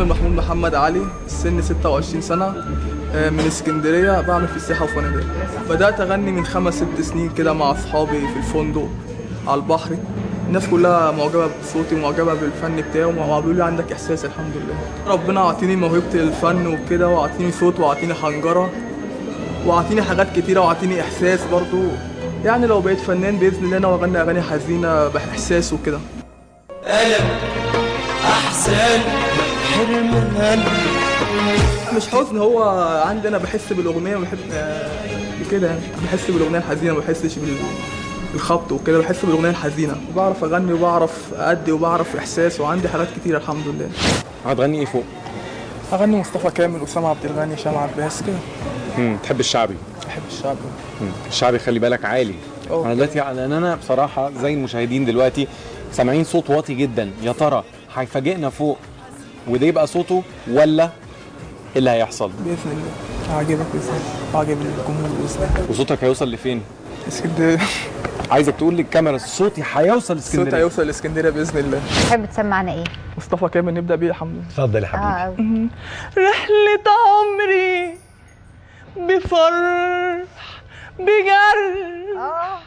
محمود محمد علي، السن 26 سنة، من اسكندرية، بعمل في السياحة وفنادق. بدأت أغني من 5-6 سنين كده مع أصحابي في الفندق على البحر. الناس كلها معجبة بصوتي ومعجبة بالفن بتاعي وبيقولوا لي عندك إحساس. الحمد لله ربنا أعطيني موهبة الفن وكده، وأعطيني صوت وأعطيني حنجرة وأعطيني حاجات كتيرة وأعطيني إحساس برضو. يعني لو بقيت فنان بإذن الله أنا وأغني أغاني حزينة بإحساس وكده. ألم أحزان حرمان، مش حزن، هو عندي انا بحس بالاغنيه وبحب كده، يعني بحس بالاغنيه الحزينه، ما بحسش بالخبط وكده، بحس بالاغنيه الحزينه وبعرف اغني وبعرف ادي وبعرف احساس، وعندي حاجات كتيره الحمد لله. هتغني ايه فوق؟ اغني مصطفى كامل، اسامه عبد الغني، هشام عباس كده. تحب الشعبي؟ بحب الشعبي. الشعبي خلي بالك عالي. انا دلوقتي لان انا بصراحه زي المشاهدين دلوقتي سامعين صوت واطي جدا، يا ترى هيفاجئنا فوق وده يبقى صوته ولا ايه اللي هيحصل؟ باذن الله هعجبك باذن الله، هعجب الجمهور باذن الله. وصوتك هيوصل لفين؟ اسكندريه. عايزك تقول للكاميرا صوتي هيوصل لاسكندريه. صوتي هيوصل لاسكندريه باذن الله. تحب تسمعنا ايه؟ مصطفى كامل نبدا بيه الحمد لله. اتفضل يا حبيبي. رحله عمري بفرح بجرح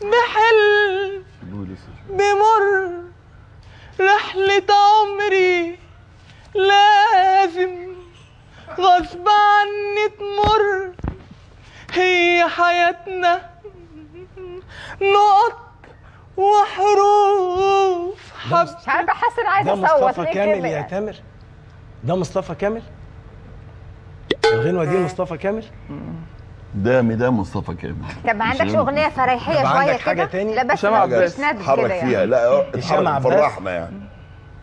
بحلم بمر، رحلة عمري لازم غصب عني تمر، هي حياتنا نقط وحروف مش عارفه، حاسه انا عايزه ده اصوت. مصطفى كامل يا تامر؟ ده مصطفى كامل؟ الغنوه دي مصطفى كامل؟ ده مصطفى كامل. طب ما عندكش اغنيه فريحيه شويه كده؟ تاني؟ لا بس هشام عباس حرك كده فيها يعني. لا هشام عباس فرحنا يعني.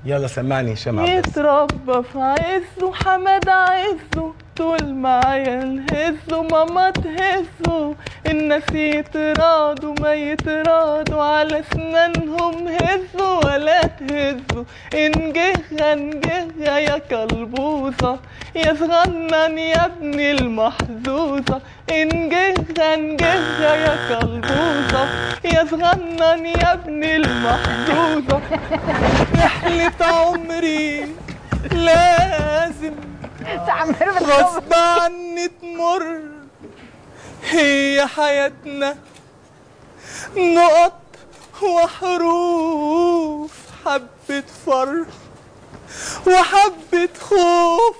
يلا سمعني هشام عباس. يتربى في عزه حمد عزه، طول معايا الهزه ماما تهزه، الناس يتراضوا ما يتراضوا على اسنانهم هزوا ولا تهزوا، انجهها انجهها يا كلبوظه يا صغنن يا ابن المحظوظه، انجهها انجهها يا كلبوظه يا صغنن يا ابن المحظوظه، رحلة عمري لازم غصب عني تمر، هي حياتنا نقط وحروف، حبة فرح وحبة خوف،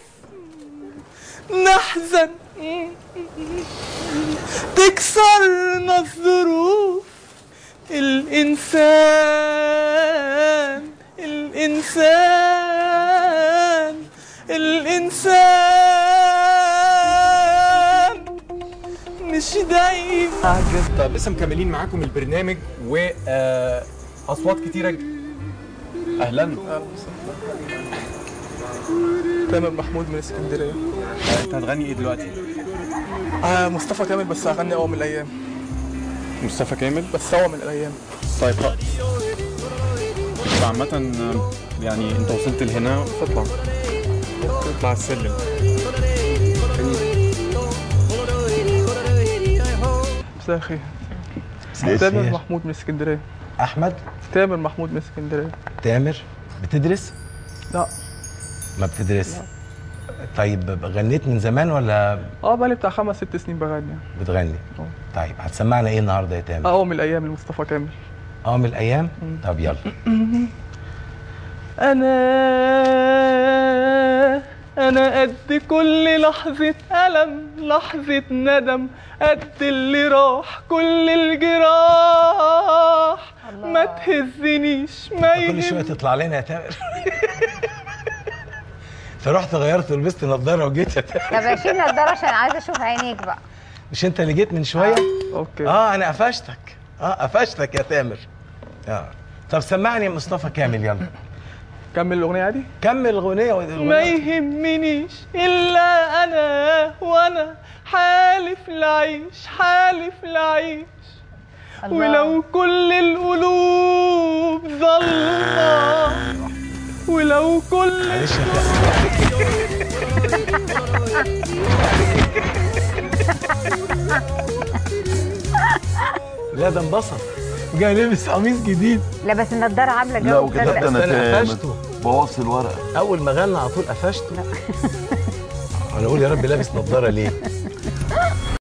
نحزن تكسرنا الظروف، الإنسان مش دايما. طب لسه مكملين معاكم البرنامج واصوات كتيره. اهلا. تامر محمود من اسكندريه. انت هتغني ايه دلوقتي؟ مصطفى كامل، بس هغني اول من الايام. مصطفى كامل بس هو من الايام. طيب عامة يعني انت وصلت لهنا تطلع السلم. مساء الخير. تامر محمود من اسكندريه. احمد تامر محمود من اسكندريه. تامر، بتدرس؟ لا. ما بتدرس؟ لا. طيب غنيت من زمان ولا؟ بقالي بتاع 5-6 سنين بغني. بتغني؟ طيب هتسمعنا ايه النهارده يا تامر؟ من الايام لمصطفى كامل. من الايام؟ طب يلا. أنا قد كل لحظة ألم، لحظة ندم، قد اللي راح كل الجراح، ما تهزنيش ما كل شوية تطلع لنا يا تامر. فرحت غيرت ولبست نظارة وجيت يا تامر. طب اشيل نظارة عشان عايزة اشوف عينيك بقى. مش انت اللي جيت من شوية؟ اوكي. انا قفشتك. قفشتك يا تامر. طب سمعني مصطفى كامل يلا. كمل الأغنية عادي؟ كمل الأغنية. ما يهمنيش إلا أنا، وأنا حالف لعيش حالف لعيش، ولو كل القلوب ظلمة، ولو كل معلش يا لا ده انبسط، جاي لابس قميص جديد. لا بس النضاره عامله جو. لا وكده انا قفشته. بوظت الورقه. اول ما غنى على طول قفشت. انا اقول يا رب لابس نظاره ليه؟